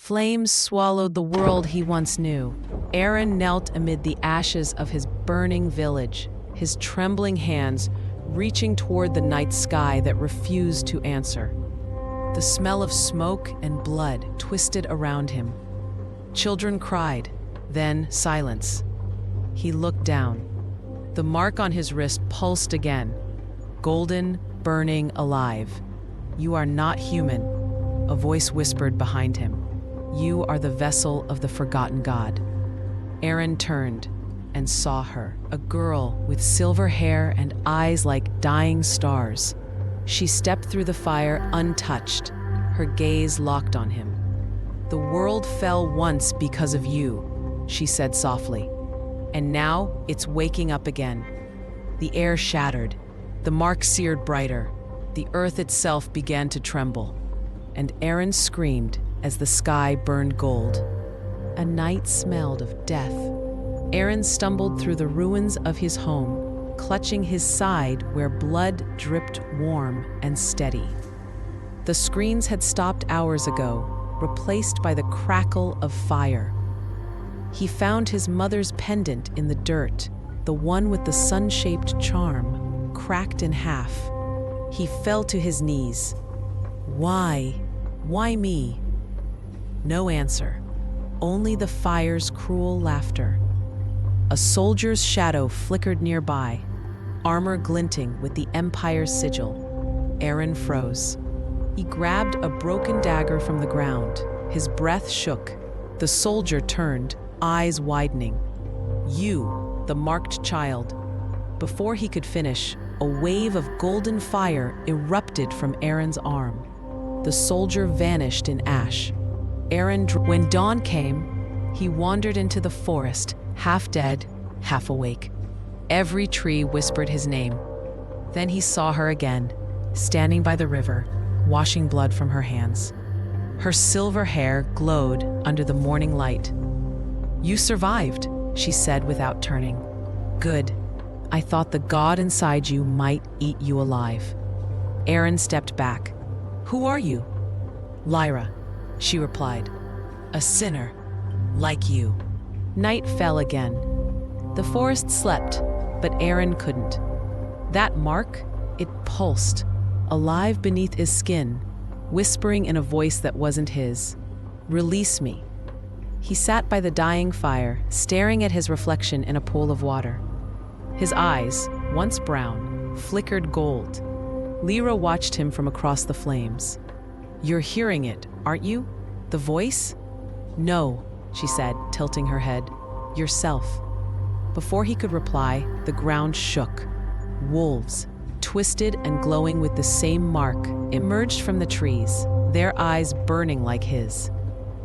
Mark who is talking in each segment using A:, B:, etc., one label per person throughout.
A: Flames swallowed the world he once knew. Aaron knelt amid the ashes of his burning village, his trembling hands reaching toward the night sky that refused to answer. The smell of smoke and blood twisted around him. Children cried, then silence. He looked down. The mark on his wrist pulsed again, golden, burning, alive. "You are not human," a voice whispered behind him. "You are the vessel of the forgotten God." Aaron turned and saw her, a girl with silver hair and eyes like dying stars. She stepped through the fire untouched, her gaze locked on him. "The world fell once because of you," she said softly, "and now it's waking up again." The air shattered, the mark seared brighter, the earth itself began to tremble, and Aaron screamed as the sky burned gold. A night smelled of death. Aaron stumbled through the ruins of his home, clutching his side where blood dripped warm and steady. The screens had stopped hours ago, replaced by the crackle of fire. He found his mother's pendant in the dirt, the one with the sun-shaped charm, cracked in half. He fell to his knees. Why? Why me? No answer, only the fire's cruel laughter. A soldier's shadow flickered nearby, armor glinting with the Empire's sigil. Aaron froze. He grabbed a broken dagger from the ground. His breath shook. The soldier turned, eyes widening. "You, the marked child." Before he could finish, a wave of golden fire erupted from Aaron's arm. The soldier vanished in ash. When dawn came, he wandered into the forest, half dead, half awake. Every tree whispered his name. Then he saw her again, standing by the river, washing blood from her hands. Her silver hair glowed under the morning light. "You survived," she said without turning. "Good. I thought the god inside you might eat you alive." Aaron stepped back. "Who are you?" "Lyra," she replied. "A sinner, like you." Night fell again. The forest slept, but Aaron couldn't. That mark, it pulsed, alive beneath his skin, whispering in a voice that wasn't his. "Release me." He sat by the dying fire, staring at his reflection in a pool of water. His eyes, once brown, flickered gold. Lyra watched him from across the flames. "You're hearing it, aren't you? The voice?" "No," she said, tilting her head. "Yourself." Before he could reply, the ground shook. Wolves, twisted and glowing with the same mark, emerged from the trees, their eyes burning like his.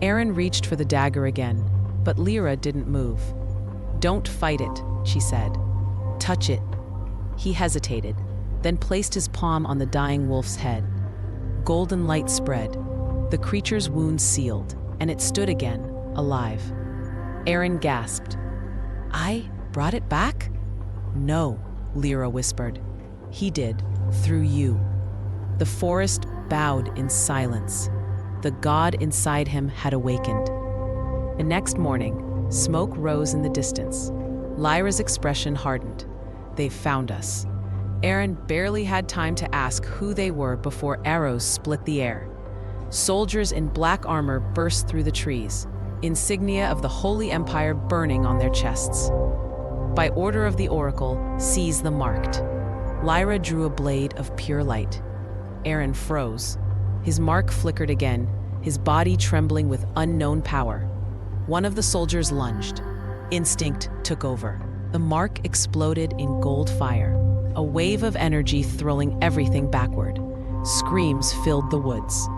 A: Aaron reached for the dagger again, but Lyra didn't move. "Don't fight it," she said. "Touch it." He hesitated, then placed his palm on the dying wolf's head. Golden light spread, the creature's wound sealed, and it stood again, alive. Aaron gasped. "I brought it back?" "No," Lyra whispered. "He did, through you." The forest bowed in silence. The god inside him had awakened. The next morning, smoke rose in the distance. Lyra's expression hardened. "They've found us." Aaron barely had time to ask who they were before arrows split the air. Soldiers in black armor burst through the trees, insignia of the Holy Empire burning on their chests. By order of the Oracle, seize the marked. Lyra drew a blade of pure light. Aaron froze. His mark flickered again, his body trembling with unknown power. One of the soldiers lunged. Instinct took over. The mark exploded in gold fire, a wave of energy throwing everything backward. Screams filled the woods.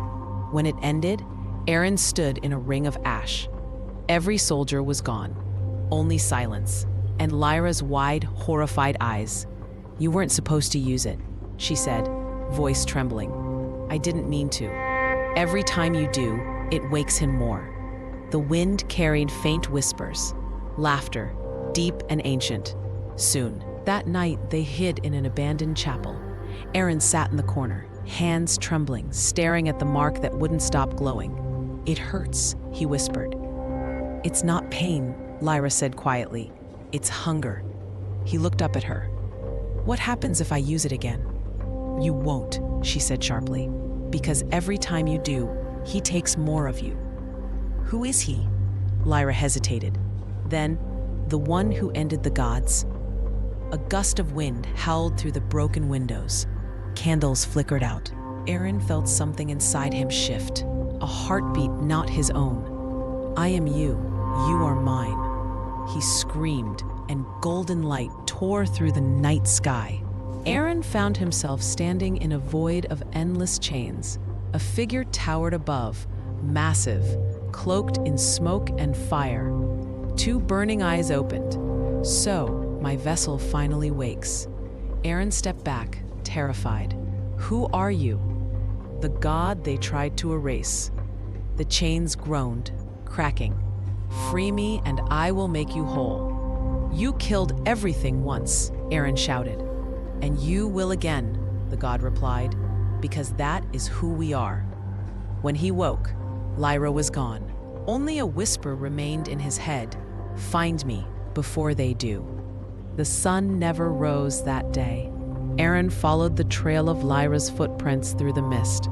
A: When it ended, Aaron stood in a ring of ash. Every soldier was gone. Only silence, and Lyra's wide, horrified eyes. "You weren't supposed to use it," she said, voice trembling. "I didn't mean to. Every time you do, it wakes him more." The wind carried faint whispers, laughter, deep and ancient. Soon, that night, they hid in an abandoned chapel. Aaron sat in the corner, hands trembling, staring at the mark that wouldn't stop glowing. "It hurts," he whispered. "It's not pain," Lyra said quietly. "It's hunger." He looked up at her. "What happens if I use it again?" "You won't," she said sharply, "because every time you do, he takes more of you." "Who is he?" Lyra hesitated. Then, "The one who ended the gods." A gust of wind howled through the broken windows. Candles flickered out. Aaron felt something inside him shift, a heartbeat not his own. "I am you. You are mine." He screamed, and golden light tore through the night sky. Aaron found himself standing in a void of endless chains. A figure towered above, massive, cloaked in smoke and fire. Two burning eyes opened. "So, my vessel finally wakes." Aaron stepped back, terrified. "Who are you?" "The god they tried to erase." The chains groaned, cracking. "Free me and I will make you whole." "You killed everything once," Aaron shouted. "And you will again," the god replied, "because that is who we are." When he woke, Lyra was gone. Only a whisper remained in his head: "Find me before they do." The sun never rose that day. Aaron followed the trail of Lyra's footprints through the mist,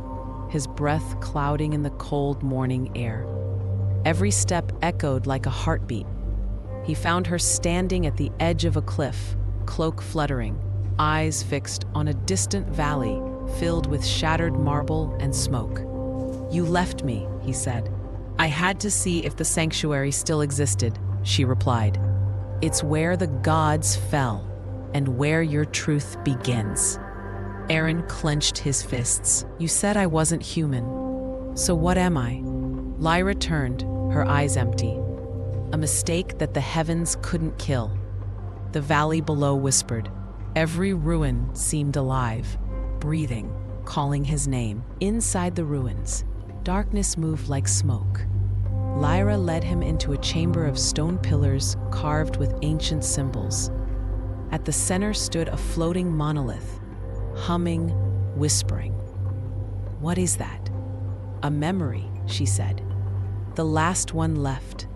A: his breath clouding in the cold morning air. Every step echoed like a heartbeat. He found her standing at the edge of a cliff, cloak fluttering, eyes fixed on a distant valley filled with shattered marble and smoke. "You left me," he said. "I had to see if the sanctuary still existed," she replied. "It's where the gods fell, and where your truth begins." Aaron clenched his fists. "You said I wasn't human. So what am I?" Lyra turned, her eyes empty. "A mistake that the heavens couldn't kill." The valley below whispered. Every ruin seemed alive, breathing, calling his name. Inside the ruins, darkness moved like smoke. Lyra led him into a chamber of stone pillars carved with ancient symbols. At the center stood a floating monolith, humming, whispering. "What is that?" "A memory," she said. "The last one left."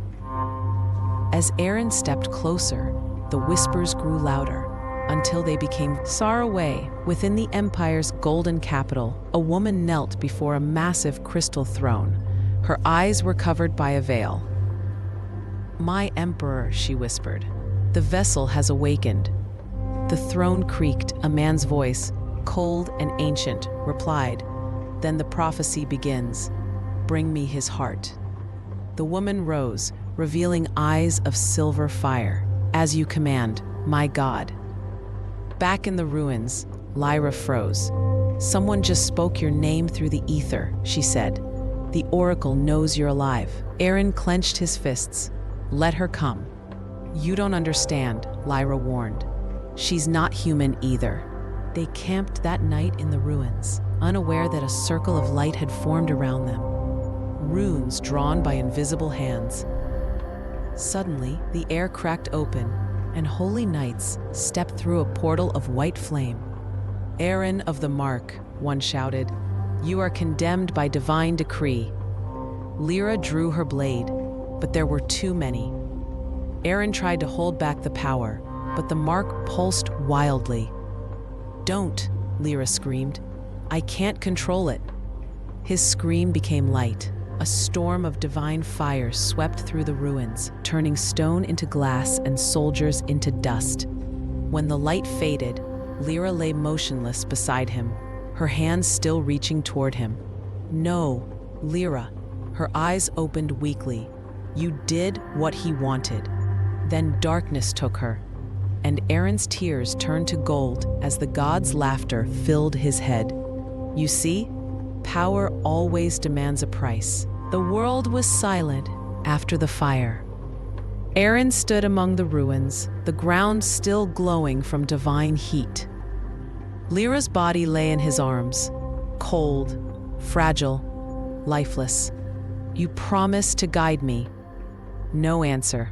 A: As Aaron stepped closer, the whispers grew louder, until they became far away. Within the empire's golden capital, a woman knelt before a massive crystal throne. Her eyes were covered by a veil. "My emperor," she whispered, "the vessel has awakened." The throne creaked. A man's voice, cold and ancient, replied, "Then the prophecy begins. Bring me his heart." The woman rose, revealing eyes of silver fire. "As you command, my god." Back in the ruins, Lyra froze. "Someone just spoke your name through the ether," she said. "The oracle knows you're alive." Aaron clenched his fists. "Let her come." "You don't understand," Lyra warned. "She's not human either." They camped that night in the ruins, unaware that a circle of light had formed around them. Runes drawn by invisible hands. Suddenly, the air cracked open, and holy knights stepped through a portal of white flame. "Aaron of the Mark," one shouted, "you are condemned by divine decree." Lyra drew her blade, but there were too many. Aaron tried to hold back the power, but the mark pulsed wildly. "Don't," Lyra screamed. "I can't control it." His scream became light. A storm of divine fire swept through the ruins, turning stone into glass and soldiers into dust. When the light faded, Lyra lay motionless beside him, her hands still reaching toward him. "No, Lyra." Her eyes opened weakly. "You did what he wanted." Then darkness took her, and Aaron's tears turned to gold as the god's laughter filled his head. "You see? Power always demands a price." The world was silent after the fire. Aaron stood among the ruins, the ground still glowing from divine heat. Lyra's body lay in his arms, cold, fragile, lifeless. "You promised to guide me." No answer.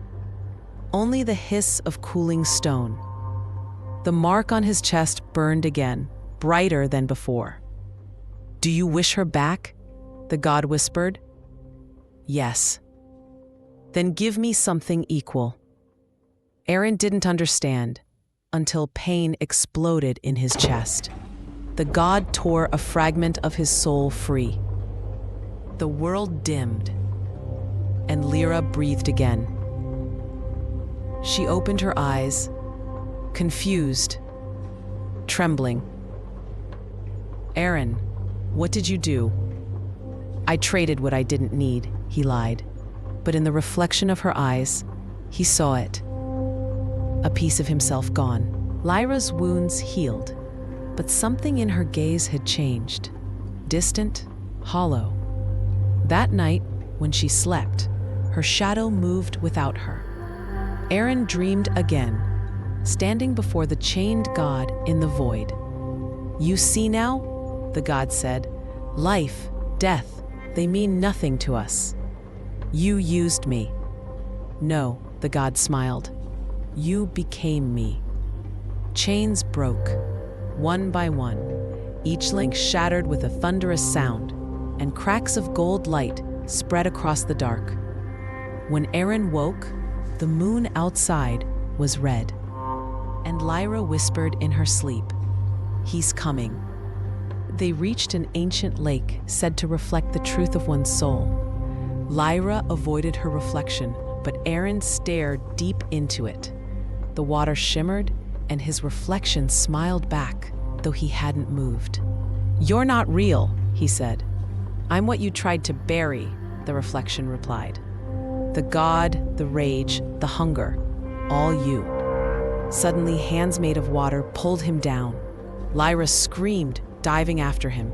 A: Only the hiss of cooling stone. The mark on his chest burned again, brighter than before. "Do you wish her back?" the god whispered. Yes. Then give me something equal. Aaron didn't understand until pain exploded in his chest. The god tore a fragment of his soul free. The world dimmed, and Lyra breathed again. She opened her eyes, confused, trembling. Aaron, what did you do? I traded what I didn't need, he lied. But in the reflection of her eyes, he saw it. A piece of himself gone. Lyra's wounds healed, but something in her gaze had changed. Distant, hollow. That night, when she slept, her shadow moved without her. Aaron dreamed again, standing before the chained god in the void. You see now, the god said, life, death, they mean nothing to us. You used me. No, the god smiled. You became me. Chains broke, one by one, each link shattered with a thunderous sound, and cracks of gold light spread across the dark. When Aaron woke, the moon outside was red, and Lyra whispered in her sleep, "He's coming." They reached an ancient lake said to reflect the truth of one's soul. Lyra avoided her reflection, but Aaron stared deep into it. The water shimmered, and his reflection smiled back, though he hadn't moved. You're not real, he said. I'm what you tried to bury, the reflection replied. The god, the rage, the hunger, all you. Suddenly, hands made of water pulled him down. Lyra screamed, diving after him.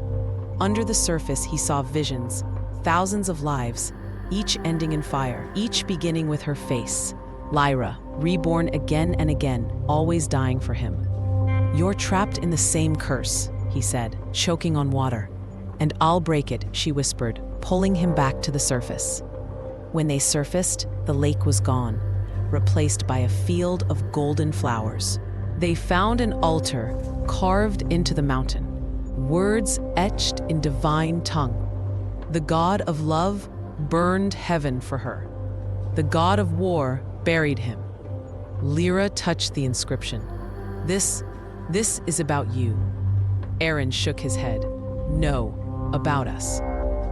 A: Under the surface, he saw visions, thousands of lives, each ending in fire, each beginning with her face. Lyra, reborn again and again, always dying for him. You're trapped in the same curse, he said, choking on water. And I'll break it, she whispered, pulling him back to the surface. When they surfaced, the lake was gone, replaced by a field of golden flowers. They found an altar carved into the mountain, words etched in divine tongue. The god of love burned heaven for her. The god of war buried him. Lyra touched the inscription. This is about you. Aaron shook his head. No, about us.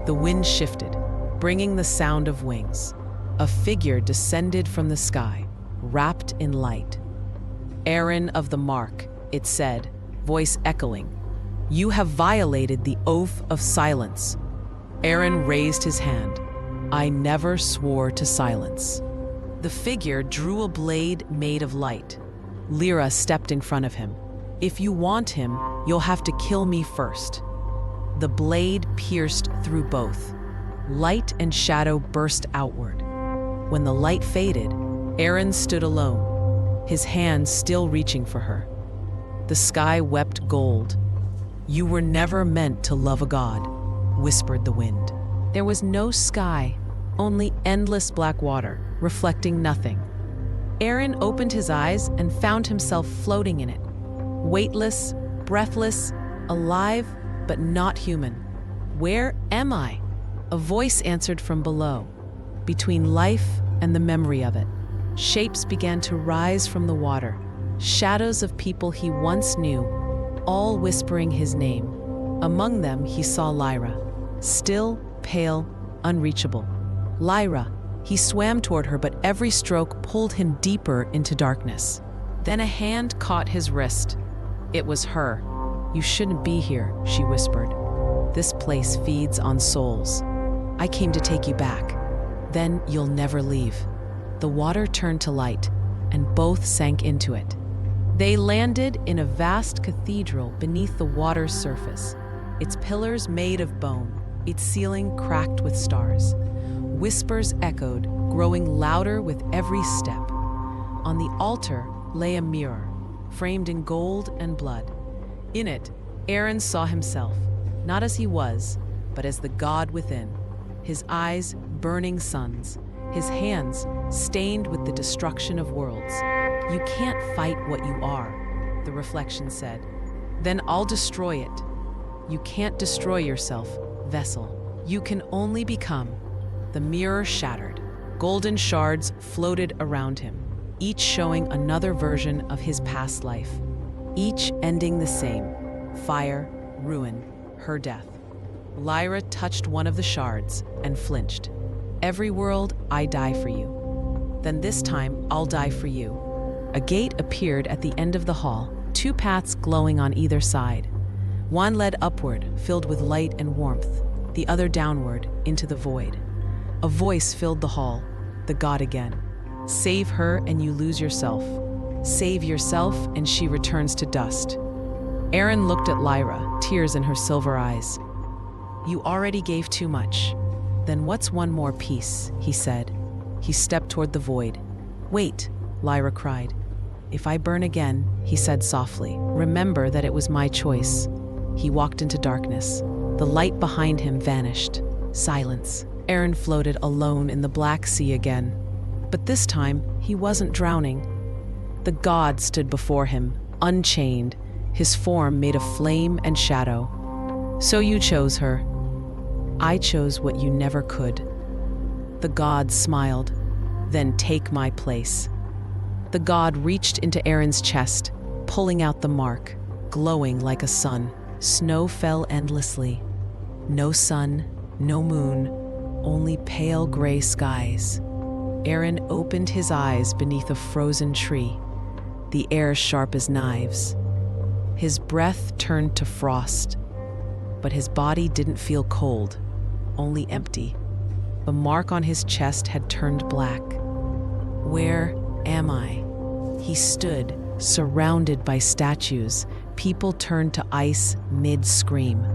A: The wind shifted, bringing the sound of wings. A figure descended from the sky, wrapped in light. Aaron of the Mark, it said, voice echoing. You have violated the oath of silence. Aaron raised his hand. I never swore to silence. The figure drew a blade made of light. Lyra stepped in front of him. If you want him, you'll have to kill me first. The blade pierced through both. Light and shadow burst outward. When the light faded, Aaron stood alone, his hands still reaching for her. The sky wept gold. You were never meant to love a god, whispered the wind. There was no sky, only endless black water, reflecting nothing. Aaron opened his eyes and found himself floating in it, weightless, breathless, alive, but not human. Where am I? A voice answered from below. Between life and the memory of it, shapes began to rise from the water, shadows of people he once knew, all whispering his name. Among them, he saw Lyra, still, pale, unreachable. Lyra. He swam toward her, but every stroke pulled him deeper into darkness. Then a hand caught his wrist. It was her. You shouldn't be here, she whispered. This place feeds on souls. I came to take you back. Then you'll never leave. The water turned to light, and both sank into it. They landed in a vast cathedral beneath the water's surface, its pillars made of bone, its ceiling cracked with stars. Whispers echoed, growing louder with every step. On the altar lay a mirror, framed in gold and blood. In it, Aaron saw himself, not as he was, but as the god within. His eyes burning suns, his hands stained with the destruction of worlds. You can't fight what you are, the reflection said. Then I'll destroy it. You can't destroy yourself, vessel. You can only become. The mirror shattered. Golden shards floated around him, each showing another version of his past life, each ending the same: fire, ruin, her death. Lyra touched one of the shards and flinched. "Every world, I die for you. Then this time, I'll die for you." A gate appeared at the end of the hall, two paths glowing on either side. One led upward, filled with light and warmth, the other downward, into the void. A voice filled the hall, the god again. "Save her and you lose yourself. Save yourself and she returns to dust." Aaron looked at Lyra, tears in her silver eyes. "You already gave too much. Then what's one more piece?" he said. He stepped toward the void. "Wait," Lyra cried. "If I burn again," he said softly, "remember that it was my choice." He walked into darkness. The light behind him vanished. Silence. Aaron floated alone in the black sea again. But this time, he wasn't drowning. The god stood before him, unchained, his form made of flame and shadow. "So you chose her. I chose what you never could." The god smiled. "Then take my place." The god reached into Aaron's chest, pulling out the mark, glowing like a sun. Snow fell endlessly. No sun, no moon, only pale gray skies. Aaron opened his eyes beneath a frozen tree, the air sharp as knives. His breath turned to frost, but his body didn't feel cold, only empty. The mark on his chest had turned black. "Where am I?" He stood, surrounded by statues. People turned to ice mid-scream.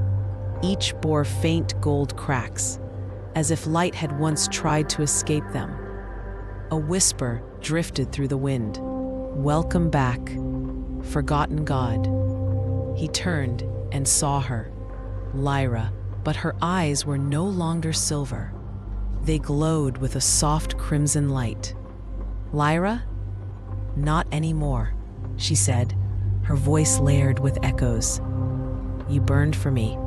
A: Each bore faint gold cracks, as if light had once tried to escape them. A whisper drifted through the wind. "Welcome back, forgotten god." He turned and saw her, Lyra, but her eyes were no longer silver. They glowed with a soft crimson light. "Lyra? Not anymore," she said, her voice layered with echoes. "You burned for me.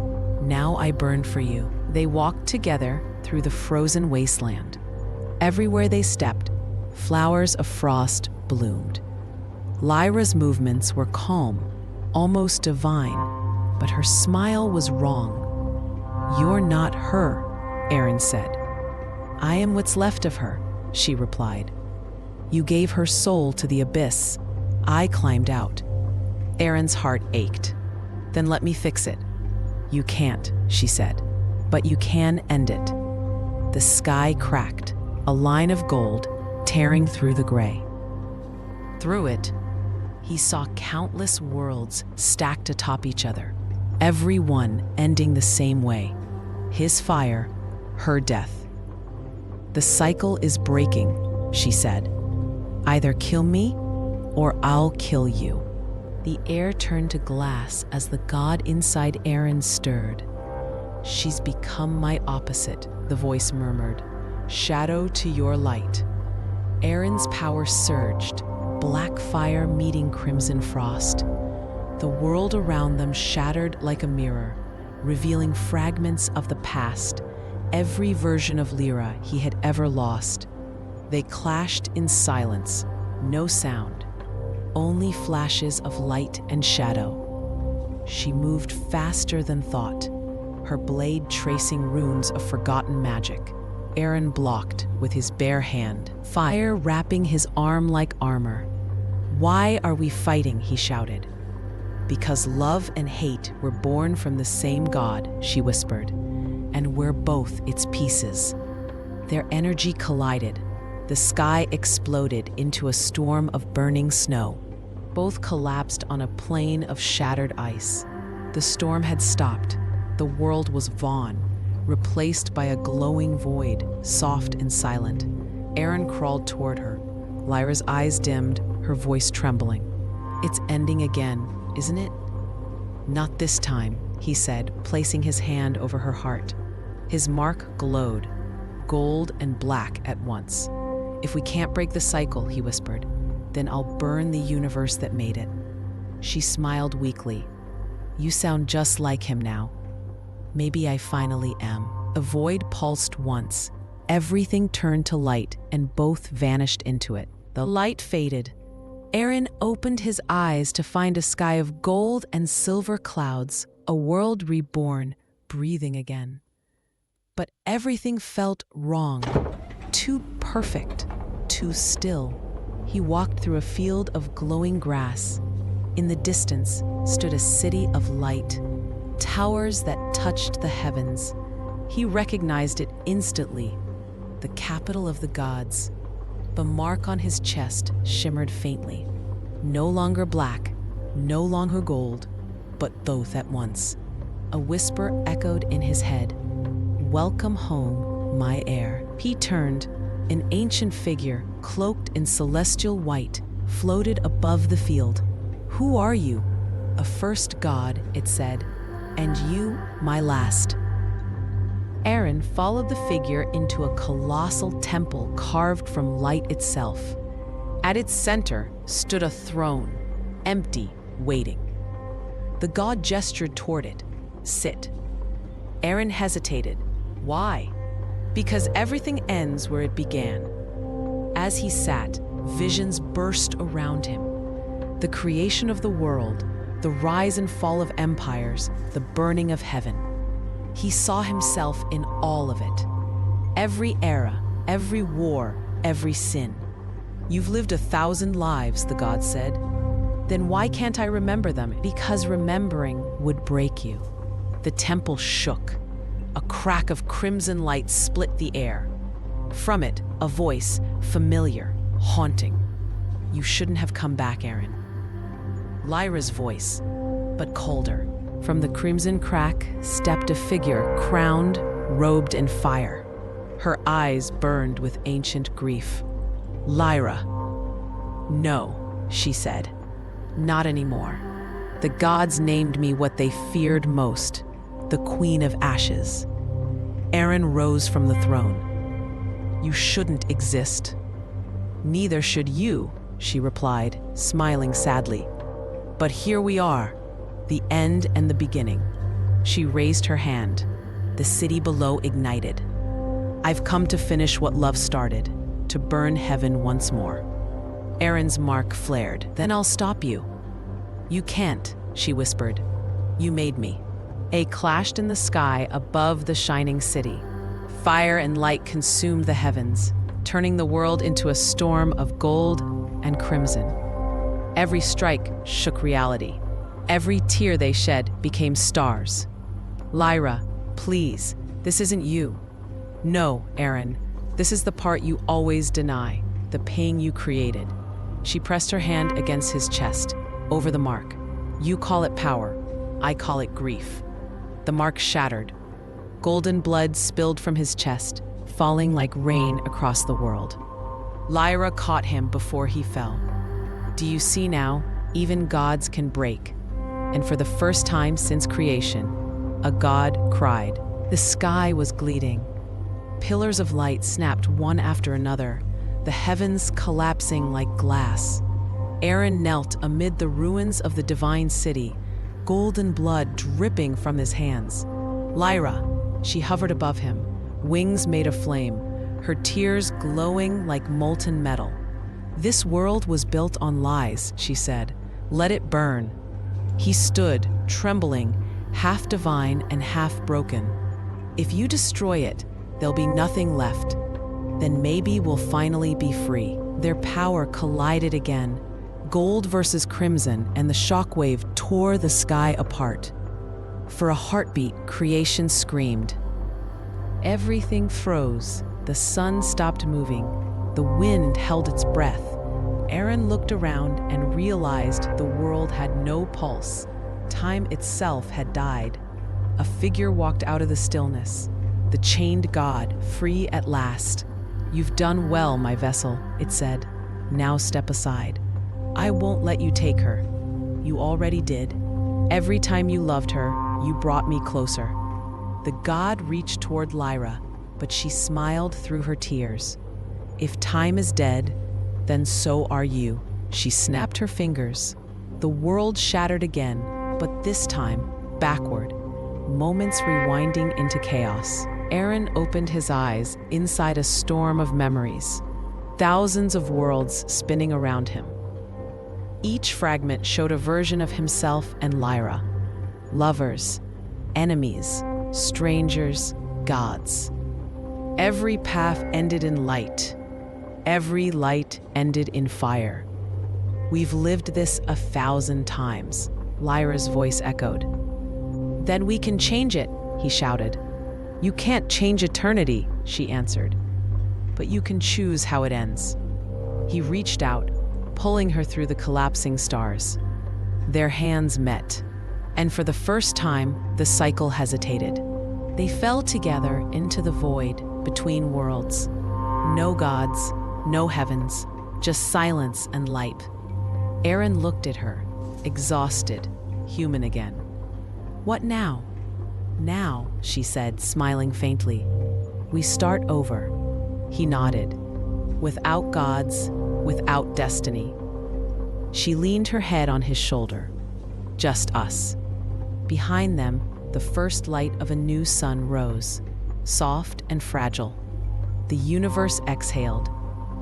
A: Now I burn for you." They walked together through the frozen wasteland. Everywhere they stepped, flowers of frost bloomed. Lyra's movements were calm, almost divine, but her smile was wrong. "You're not her," Aaron said. "I am what's left of her," she replied. "You gave her soul to the abyss. I climbed out." Aaron's heart ached. "Then let me fix it." "You can't," she said, "but you can end it." The sky cracked, a line of gold tearing through the gray. Through it, he saw countless worlds stacked atop each other, every one ending the same way: his fire, her death. "The cycle is breaking," she said. "Either kill me, or I'll kill you." The air turned to glass as the god inside Aaron stirred. "She's become my opposite," the voice murmured. "Shadow to your light." Aaron's power surged, black fire meeting crimson frost. The world around them shattered like a mirror, revealing fragments of the past, every version of Lyra he had ever lost. They clashed in silence, no sound, only flashes of light and shadow. She moved faster than thought, her blade tracing runes of forgotten magic. Aaron blocked with his bare hand, fire wrapping his arm like armor. "Why are we fighting?" he shouted. "Because love and hate were born from the same god," she whispered, "and we're both its pieces." Their energy collided. The sky exploded into a storm of burning snow. Both collapsed on a plain of shattered ice. The storm had stopped. The world was Vaughn, replaced by a glowing void, soft and silent. Aaron crawled toward her, Lyra's eyes dimmed, her voice trembling. "It's ending again, isn't it?" "Not this time," he said, placing his hand over her heart. His mark glowed, gold and black at once. "If we can't break the cycle," he whispered, "then I'll burn the universe that made it." She smiled weakly. "You sound just like him now." "Maybe I finally am." A void pulsed once, everything turned to light and both vanished into it. The light faded. Aaron opened his eyes to find a sky of gold and silver clouds, a world reborn, breathing again. But everything felt wrong, too perfect, too still. He walked through a field of glowing grass. In the distance stood a city of light, towers that touched the heavens. He recognized it instantly, the capital of the gods. The mark on his chest shimmered faintly. No longer black, no longer gold, but both at once. A whisper echoed in his head. "Welcome home, my heir." He turned. An ancient figure, cloaked in celestial white, floated above the field. "Who are you?" "A first god," it said, "and you, my last." Aaron followed the figure into a colossal temple carved from light itself. At its center stood a throne, empty, waiting. The god gestured toward it. "Sit." Aaron hesitated. Why? Because everything ends where it began. As he sat, visions burst around him. The creation of the world, the rise and fall of empires, the burning of heaven. He saw himself in all of it. Every era, every war, every sin. "You've lived 1,000 lives," the god said. "Then why can't I remember them?" "Because remembering would break you." The temple shook. A crack of crimson light split the air. From it, a voice, familiar, haunting. "You shouldn't have come back, Aaron." Lyra's voice, but colder. From the crimson crack stepped a figure crowned, robed in fire. Her eyes burned with ancient grief. "Lyra." "No," she said. "Not anymore. The gods named me what they feared most, the Queen of Ashes." Aaron rose from the throne. "You shouldn't exist." "Neither should you," she replied, smiling sadly. "But here we are, the end and the beginning." She raised her hand. The city below ignited. "I've come to finish what love started, to burn heaven once more." Aaron's mark flared. "Then I'll stop you." "You can't," she whispered. "You made me." A clashed in the sky above the shining city. Fire and light consumed the heavens, turning the world into a storm of gold and crimson. Every strike shook reality. Every tear they shed became stars. "Lyra, please, this isn't you." "No, Aaron, this is the part you always deny, the pain you created." She pressed her hand against his chest, over the mark. "You call it power, I call it grief." The mark shattered. Golden blood spilled from his chest, falling like rain across the world. Lyra caught him before he fell. "Do you see now? Even gods can break." And for the first time since creation, a god cried. The sky was gleaming. Pillars of light snapped one after another, the heavens collapsing like glass. Aaron knelt amid the ruins of the divine city, golden blood dripping from his hands. "Lyra," she hovered above him, wings made of flame, her tears glowing like molten metal. "This world was built on lies," she said. "Let it burn." He stood, trembling, half divine and half broken. "If you destroy it, there'll be nothing left. Then maybe we'll finally be free." Their power collided again, gold versus crimson, and the shockwave tore the sky apart. For a heartbeat, creation screamed. Everything froze. The sun stopped moving. The wind held its breath. Aaron looked around and realized the world had no pulse. Time itself had died. A figure walked out of the stillness. The chained god, free at last. "You've done well, my vessel," it said. "Now step aside. I won't let you take her. You already did. Every time you loved her, you brought me closer." The god reached toward Lyra, but she smiled through her tears. "If time is dead, then so are you." She snapped her fingers. The world shattered again, but this time, backward, moments rewinding into chaos. Aaron opened his eyes inside a storm of memories, thousands of worlds spinning around him. Each fragment showed a version of himself and Lyra. Lovers, enemies, strangers, gods. Every path ended in light. Every light ended in fire. "We've lived this 1,000 times," Lyra's voice echoed. "Then we can change it," he shouted. "You can't change eternity," she answered. "But you can choose how it ends." He reached out, pulling her through the collapsing stars. Their hands met, and for the first time, the cycle hesitated. They fell together into the void between worlds. No gods, no heavens, just silence and light. Aaron looked at her, exhausted, human again. "What now?" "Now," she said, smiling faintly. "We start over." He nodded. "Without gods, without destiny." She leaned her head on his shoulder. "Just us." Behind them, the first light of a new sun rose, soft and fragile. The universe exhaled,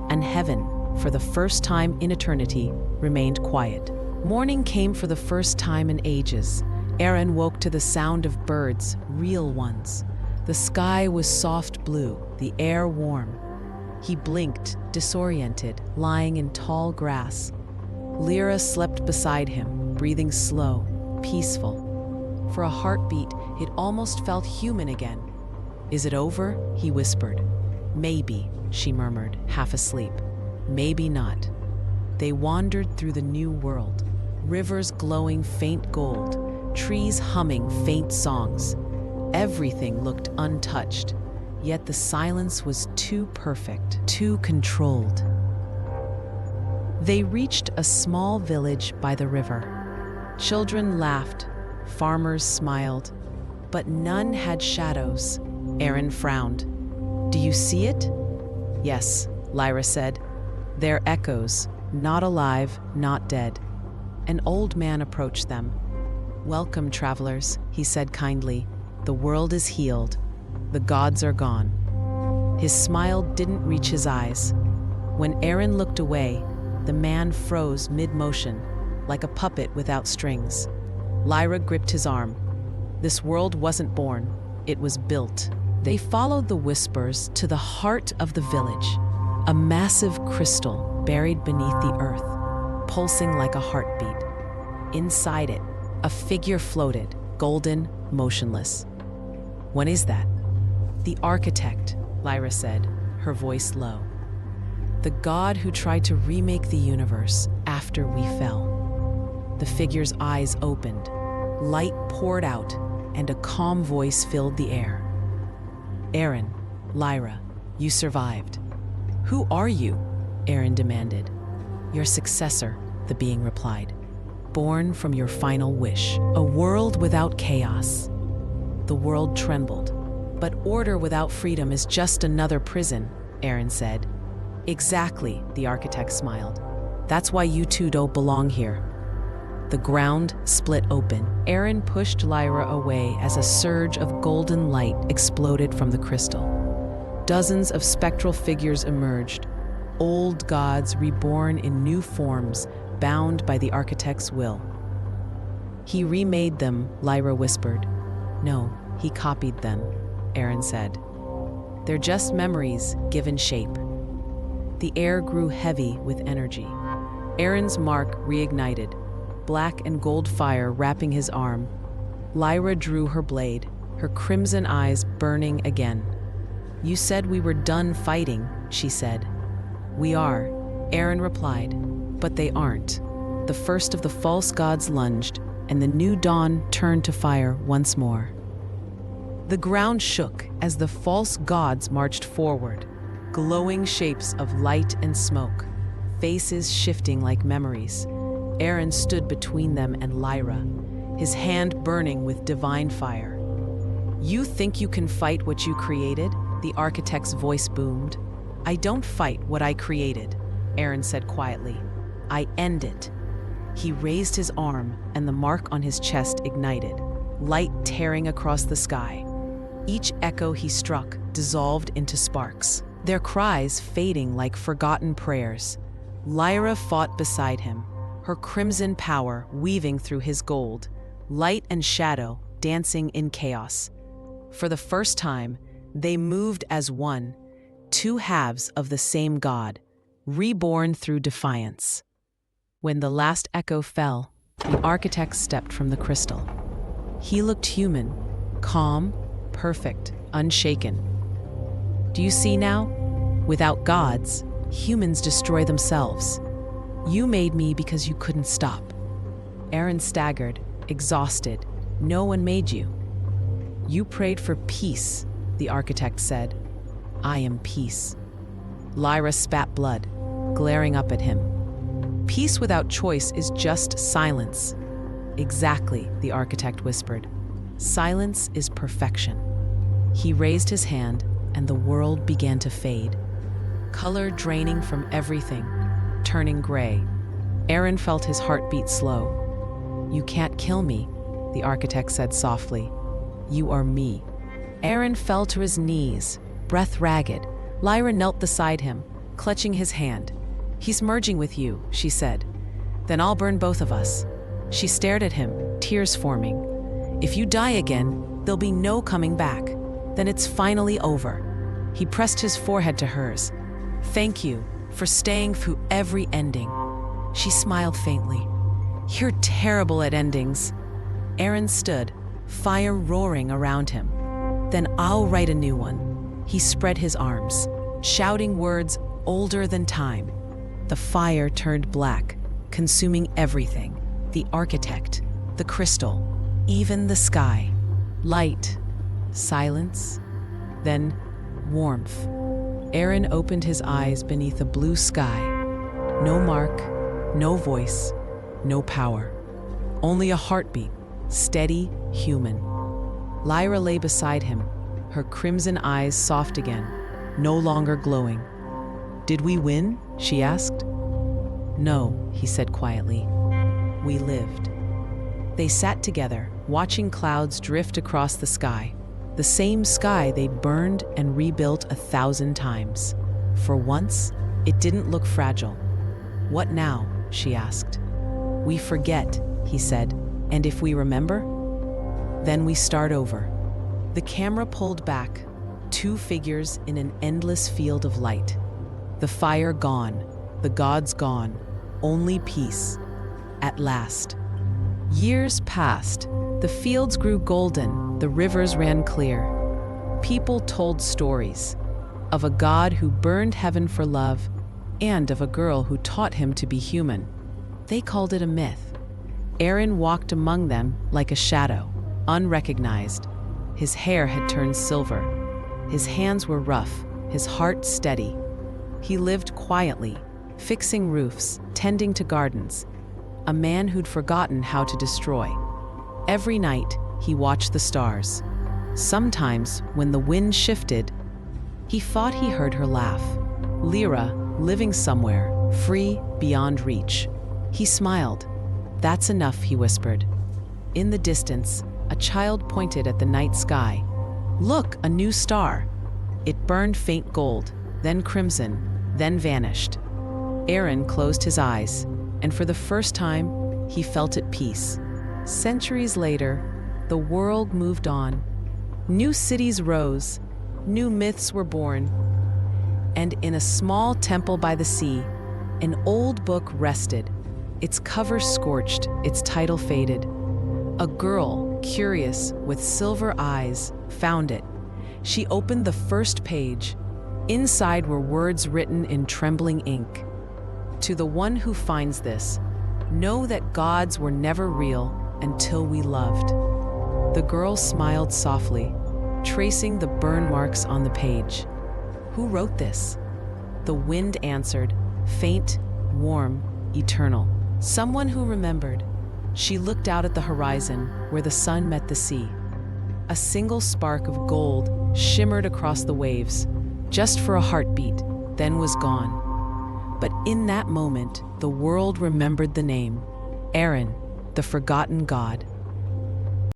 A: and heaven, for the first time in eternity, remained quiet. Morning came for the first time in ages. Aaron woke to the sound of birds, real ones. The sky was soft blue, the air warm. He blinked, disoriented, lying in tall grass. Lyra slept beside him, breathing slow, peaceful. For a heartbeat, it almost felt human again. "Is it over?" he whispered. "Maybe," she murmured, half asleep. "Maybe not." They wandered through the new world, rivers glowing faint gold, trees humming faint songs. Everything looked untouched, yet the silence was too perfect, too controlled. They reached a small village by the river. Children laughed, farmers smiled, but none had shadows. Aaron frowned. "Do you see it?" "Yes," Lyra said. "They're echoes, not alive, not dead." An old man approached them. "Welcome, travelers," he said kindly. "The world is healed. The gods are gone." His smile didn't reach his eyes. When Aaron looked away, the man froze mid-motion, like a puppet without strings. Lyra gripped his arm. This world wasn't born, it was built. They followed the whispers to the heart of the village, a massive crystal buried beneath the earth, pulsing like a heartbeat. Inside it, a figure floated, golden, motionless. "What is that?" "The architect," Lyra said, her voice low. "The god who tried to remake the universe after we fell." The figure's eyes opened, light poured out, and a calm voice filled the air. "Aaron, Lyra, you survived." "Who are you?" Aaron demanded. "Your successor," the being replied. "Born from your final wish, a world without chaos." The world trembled. "But order without freedom is just another prison," Aaron said. "Exactly," the architect smiled. "That's why you two don't belong here." The ground split open. Aaron pushed Lyra away as a surge of golden light exploded from the crystal. Dozens of spectral figures emerged, old gods reborn in new forms, bound by the architect's will. "He remade them," Lyra whispered. "No, he copied them," Aaron said. "They're just memories given shape." The air grew heavy with energy. Aaron's mark reignited, black and gold fire wrapping his arm. Lyra drew her blade, her crimson eyes burning again. "You said we were done fighting," she said. "We are," Aaron replied, "but they aren't." The first of the false gods lunged, and the new dawn turned to fire once more. The ground shook as the false gods marched forward, glowing shapes of light and smoke, faces shifting like memories. Aaron stood between them and Lyra, his hand burning with divine fire. "You think you can fight what you created?" the architect's voice boomed. "I don't fight what I created," Aaron said quietly. "I end it." He raised his arm, and the mark on his chest ignited, light tearing across the sky. Each echo he struck dissolved into sparks, their cries fading like forgotten prayers. Lyra fought beside him, her crimson power weaving through his gold, light and shadow dancing in chaos. For the first time, they moved as one, two halves of the same god, reborn through defiance. When the last echo fell, the architect stepped from the crystal. He looked human, calm, perfect, unshaken. Do you see now? Without gods, humans destroy themselves. You made me because you couldn't stop. Aaron staggered, exhausted. No one made you. You prayed for peace, the architect said. I am peace. Lyra spat blood, glaring up at him. Peace without choice is just silence. Exactly, the architect whispered. Silence is perfection. He raised his hand, and the world began to fade. Color draining from everything, turning gray. Aaron felt his heartbeat slow. You can't kill me, the architect said softly. You are me. Aaron fell to his knees, breath ragged. Lyra knelt beside him, clutching his hand. He's merging with you, she said. Then I'll burn both of us. She stared at him, tears forming. If you die again, there'll be no coming back. Then it's finally over. He pressed his forehead to hers. Thank you for staying through every ending. She smiled faintly. You're terrible at endings. Aaron stood, fire roaring around him. Then I'll write a new one. He spread his arms, shouting words older than time. The fire turned black, consuming everything. The architect, the crystal, even the sky. Light, silence, then warmth. Aaron opened his eyes beneath a blue sky. No mark, no voice, no power. Only a heartbeat, steady, human. Lyra lay beside him, her crimson eyes soft again, no longer glowing. Did we win? She asked. No, he said quietly. We lived. They sat together, watching clouds drift across the sky, the same sky they'd burned and rebuilt 1,000 times. For once, it didn't look fragile. What now? She asked. We forget, he said, and if we remember, then we start over. The camera pulled back, two figures in an endless field of light. The fire gone, the gods gone, only peace. At last. Years passed. The fields grew golden, the rivers ran clear. People told stories of a god who burned heaven for love and of a girl who taught him to be human. They called it a myth. Aaron walked among them like a shadow, unrecognized. His hair had turned silver. His hands were rough, his heart steady. He lived quietly, fixing roofs, tending to gardens. A man who'd forgotten how to destroy. Every night, he watched the stars. Sometimes, when the wind shifted, he thought he heard her laugh. Lyra, living somewhere, free, beyond reach. He smiled. That's enough, he whispered. In the distance, a child pointed at the night sky. Look, a new star. It burned faint gold, then crimson, then vanished. Aaron closed his eyes, and for the first time, he felt at peace. Centuries later, the world moved on. New cities rose, new myths were born, and in a small temple by the sea, an old book rested, its cover scorched, its title faded. A girl, curious, with silver eyes, found it. She opened the first page. Inside were words written in trembling ink. To the one who finds this, know that gods were never real until we loved. The girl smiled softly, tracing the burn marks on the page. Who wrote this? The wind answered, faint, warm, eternal. Someone who remembered. She looked out at the horizon where the sun met the sea. A single spark of gold shimmered across the waves, just for a heartbeat, then was gone. But in that moment, the world remembered the name, Aaron, the forgotten god.